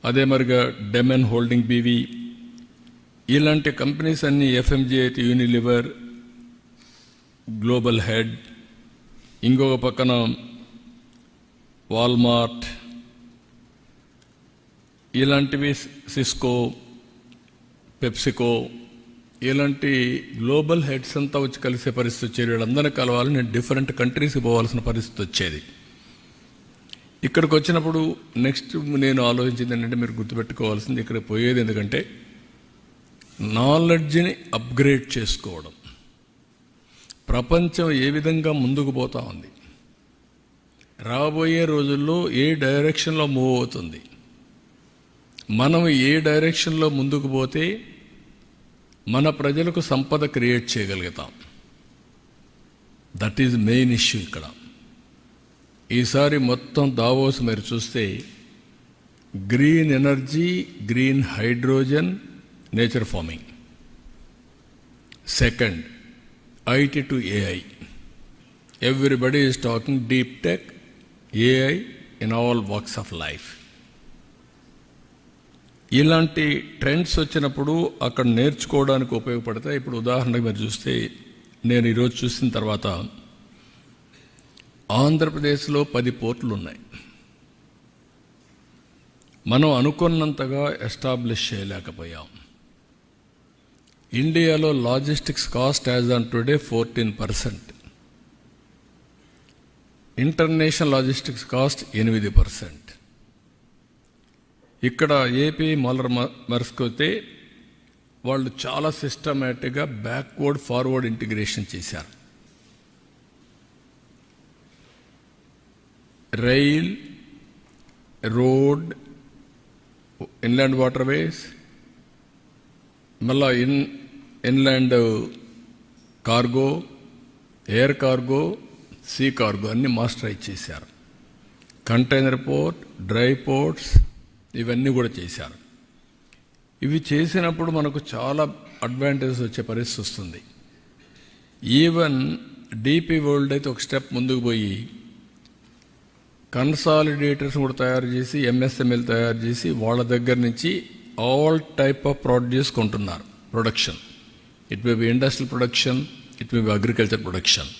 అదే మరిగా డెమెన్ holding BV, ఇలాంటి కంపెనీస్ అన్ని, ఎఫ్ఎంజీ అయితే యూనిలివర్, గ్లోబల్ హెడ్, ఇంకొక పక్కన వాల్మార్ట్, ఇలాంటివి సిస్కో, పెప్సికో, ఇలాంటి గ్లోబల్ హెడ్స్ అంతా వచ్చి కలిసే పరిస్థితి వచ్చేది. వీళ్ళందరినీ కలవాలి, నేను డిఫరెంట్ కంట్రీస్కి పోవాల్సిన పరిస్థితి వచ్చేది. ఇక్కడికి వచ్చినప్పుడు నెక్స్ట్ నేను ఆలోచించింది ఏంటంటే, మీరు గుర్తుపెట్టుకోవాల్సింది, ఇక్కడ పోయేది ఎందుకంటే నాలెడ్జ్ని అప్గ్రేడ్ చేసుకోవడం. ప్రపంచం ఏ విధంగా ముందుకు పోతా ఉంది, రాబోయే రోజుల్లో ఏ డైరెక్షన్లో మూవ్ అవుతుంది, మనం ఏ డైరెక్షన్లో ముందుకు పోతే మన ప్రజలకు సంపద క్రియేట్ చేయగలుగుతాం. దట్ ఈజ్ మెయిన్ ఇష్యూ ఇక్కడ. ఈసారి మొత్తం దావోస్ మీరు చూస్తే green energy, green hydrogen, nature farming. Second, IT to AI. Everybody is talking deep tech, AI in all walks of life. ఇలాంటి ట్రెండ్స్ వచ్చినప్పుడు అక్కడ నేర్చుకోవడానికి ఉపయోగపడతాయి. ఇప్పుడు ఉదాహరణకు మీరు చూస్తే, నేను ఈరోజు చూసిన తర్వాత ఆంధ్రప్రదేశ్లో 10 పోర్టులు ఉన్నాయి. మనం అనుకున్నంతగా ఎస్టాబ్లిష్ చేయలేకపోయాం. ఇండియాలో logistics cost as on today 14%, international logistics cost 8%. ఇక్కడ ఏపీ మర్స్కి వస్తే వాళ్ళు చాలా సిస్టమేటిక్గా బ్యాక్వర్డ్ ఫార్వర్డ్ ఇంటిగ్రేషన్ చేశారు. రైల్, రోడ్, ఇన్లాండ్ వాటర్వేస్, మళ్ళా inland cargo, air cargo, see cargo అన్నీ మాస్టరైజ్ చేశారు. కంటైనర్ పోర్ట్, డ్రై పోర్ట్స్, ఇవన్నీ కూడా చేశారు. ఇవి చేసినప్పుడు మనకు చాలా అడ్వాంటేజెస్ వచ్చే పరిస్థితి వస్తుంది. ఈవెన్ డీపీ వరల్డ్ అయితే ఒక స్టెప్ ముందుకు పోయి కన్సాలిడేటర్స్ కూడా తయారు చేసి, ఎంఎస్ఎంఎల్ తయారు చేసి, వాళ్ళ దగ్గర నుంచి ఆల్ టైప్ ఆఫ్ ప్రొడ్యూస్ కొంటున్నారు. Production, it may be industrial production, it may be agriculture production,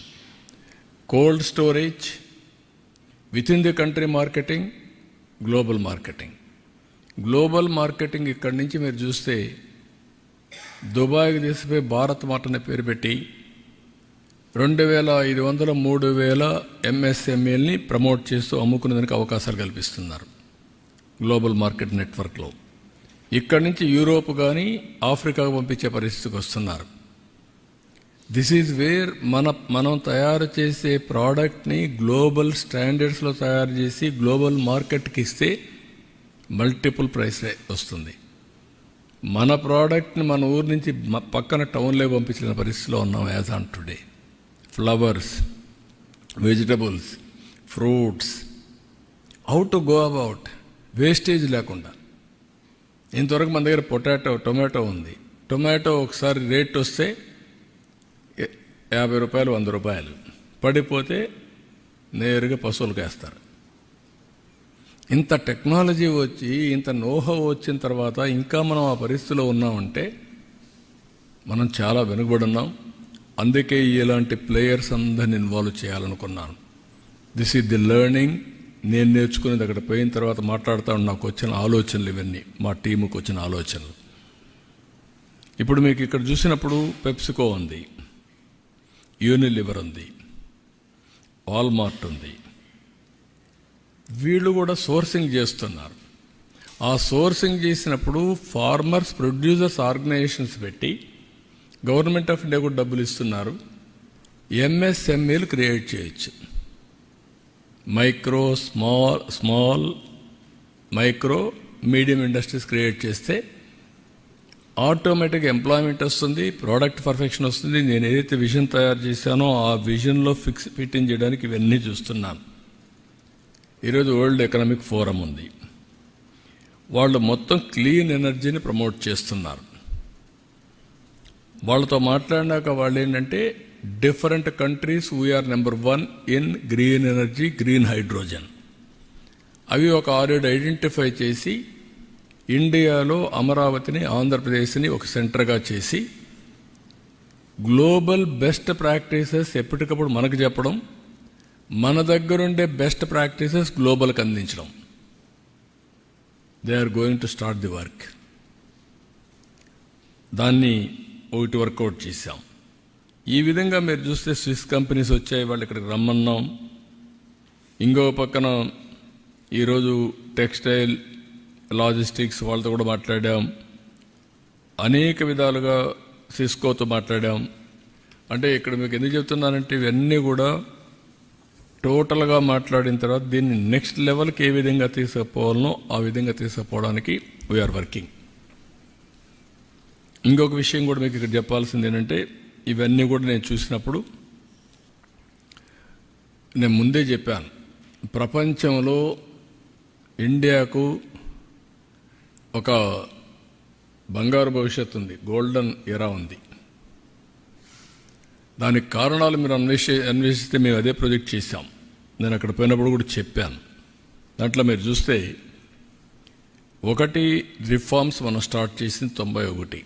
cold storage, with in the country marketing, global marketing. Global marketing ఇక్కడి నుంచి మీరు చూస్తే దుబాయ్కి తీసిపోయి భారత్ మార్ట్ అనే పేరు పెట్టి 2500, 3000 ఎంఎస్ఎంఈల్ని ప్రమోట్ చేస్తూ అమ్ముకునేదానికి అవకాశాలు కల్పిస్తున్నారు గ్లోబల్ మార్కెట్ నెట్వర్క్లో. ఇక్కడి నుంచి యూరోప్ కానీ ఆఫ్రికాకు పంపించే పరిస్థితికి వస్తున్నారు. దిస్ ఈజ్ వేర్ మనం తయారు చేసే ప్రోడక్ట్ని గ్లోబల్ స్టాండర్డ్స్లో తయారు చేసి గ్లోబల్ మార్కెట్కి ఇస్తే మల్టిపుల్ ప్రైస్ వస్తుంది. మన ప్రోడక్ట్ని మన ఊరి నుంచి పక్కన టౌన్లో పంపించిన పరిస్థితిలో ఉన్నాం as on today. Flowers, vegetables, fruits, how to go about wastage లేకుండా. ఇంతవరకు మన దగ్గర టొమాటో ఉంది. టొమాటో ఒకసారి రేట్ వస్తే 50 రూపాయలు, 100 రూపాయలు పడిపోతే నేరుగా పశువులకు వేస్తారు. ఇంత టెక్నాలజీ వచ్చి, ఇంత నోహో వచ్చిన తర్వాత ఇంకా మనం ఆ పరిస్థితిలో ఉన్నామంటే మనం చాలా వెనుకబడి ఉన్నాం. అందుకే ఇలాంటి ప్లేయర్స్ అందరిని ఇన్వాల్వ్ చేయాలనుకున్నాను. This is the learning. నేను నేర్చుకునేది అక్కడ పోయిన తర్వాత మాట్లాడుతూ నాకు వచ్చిన ఆలోచనలు ఇవన్నీ, మా టీముకు వచ్చిన ఆలోచనలు. ఇప్పుడు మీకు ఇక్కడ చూసినప్పుడు పెప్సికో ఉంది, యూనిలివర్ ఉంది, వాల్మార్ట్ ఉంది. వీళ్ళు కూడా సోర్సింగ్ చేస్తున్నారు. ఆ సోర్సింగ్ చేసినప్పుడు ఫార్మర్స్, ప్రొడ్యూసర్స్ ఆర్గనైజేషన్స్ పెట్టి గవర్నమెంట్ ఆఫ్ ఇండియా కూడా డబ్బులు ఇస్తున్నారు. ఎంఎస్ఎంఈలు క్రియేట్ చేయొచ్చు. Small micro medium industries create చేస్తే ఆటోమేటిక్గా ఎంప్లాయ్మెంట్ వస్తుంది, ప్రోడక్ట్ పర్ఫెక్షన్ వస్తుంది. నేను ఏదైతే విజన్ తయారు చేశానో ఆ విజన్లో ఫిట్టింగ్ చేయడానికి ఇవన్నీ చూస్తున్నాను. ఈరోజు వరల్డ్ ఎకనామిక్ ఫోరం ఉంది. వాళ్ళు మొత్తం క్లీన్ ఎనర్జీని ప్రమోట్ చేస్తున్నారు. వాళ్ళతో మాట్లాడినాక వాళ్ళు ఏంటంటే, different countries we are number 1 in green energy, green hydrogen. అవి ఒక 6-7 ఐడెంటిఫై చేసి ఇండియాలో అమరావతిని, ఆంధ్రప్రదేశ్ని ఒక సెంటర్గా చేసి గ్లోబల్ బెస్ట్ ప్రాక్టీసెస్ ఎప్పటికప్పుడు మనకు చెప్పడం, మన దగ్గరుండే బెస్ట్ ప్రాక్టీసెస్ గ్లోబల్కి అందించడం. They are going to start the work. దాన్ని ఒకటి వర్కౌట్ చేశాం. ఈ విధంగా మీరు చూస్తే స్విస్ కంపెనీస్ వచ్చాయి, వాళ్ళు ఇక్కడికి రమ్మన్నాం. ఇంకో పక్కన ఈరోజు టెక్స్టైల్, లాజిస్టిక్స్ వాళ్ళతో కూడా మాట్లాడాం. అనేక విధాలుగా సిస్కోతో మాట్లాడాం. అంటే ఇక్కడ మీకు ఎందుకు చెప్తున్నానంటే ఇవన్నీ కూడా టోటల్గా మాట్లాడిన తర్వాత దీన్ని నెక్స్ట్ లెవెల్కి ఏ విధంగా తీసుకుపోవాలనో ఆ విధంగా తీసుకుపోవడానికి వీఆర్ వర్కింగ్. ఇంకొక విషయం కూడా మీకు ఇక్కడ చెప్పాల్సింది ఏంటంటే, ఇవన్నీ కూడా నేను చూసినప్పుడు నేను ముందే చెప్పాను, ప్రపంచంలో ఇండియాకు ఒక బంగారు భవిష్యత్తు ఉంది, గోల్డెన్ ఎరా ఉంది. దానికి కారణాలు మీరు అన్వేషిస్తే మేము అదే ప్రాజెక్ట్ చేశాం. నేను అక్కడ పోయినప్పుడు కూడా చెప్పాను. దాంట్లో మీరు చూస్తే ఒకటి రిఫార్మ్స్ మనం స్టార్ట్ చేసింది 91.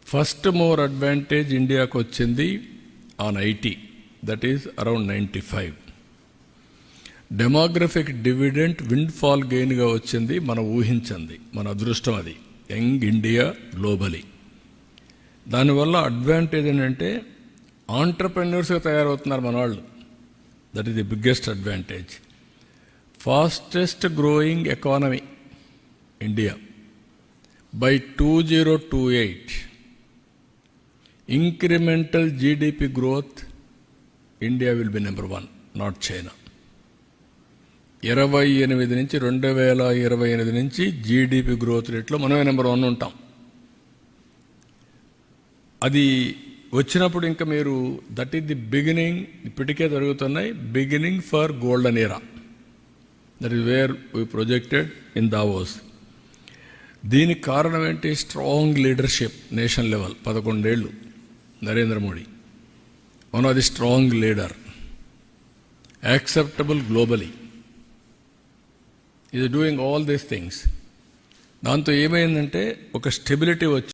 ఫస్ట్ మోర్ అడ్వాంటేజ్ ఇండియాకు వచ్చింది on IT, that is around 95. Demographic dividend windfall గెయిన్గా వచ్చింది, మనం ఊహించింది, మన అదృష్టం అది. Young India globally. దానివల్ల అడ్వాంటేజ్ ఏంటంటే ఆంటర్ప్రెన్యూర్స్గా తయారవుతున్నారు మన వాళ్ళు. That is the biggest advantage. Fastest growing economy India. By 2028 incremental GDP growth India will be number 1, not China. 28 నుంచి 2028 నుంచి జీడిపి గ్రోత్ రేట్లో మనమే నెంబర్ 1 ఉంటాం. అది వచ్చినప్పుడు ఇంకా మీరు దట్ ఈస్ ది బిగినింగ్. ఇప్పటికే జరుగుతున్నాయి, beginning for golden era. That is where we projected in Davos. దీనికి కారణం ఏంటి? Strong leadership nation level. 11 ఏళ్ళు Narendra Modi, one of the strong leader, acceptable globally, is doing all these things. దాంతో ఏమైందంటే ఒక stability వచ్చి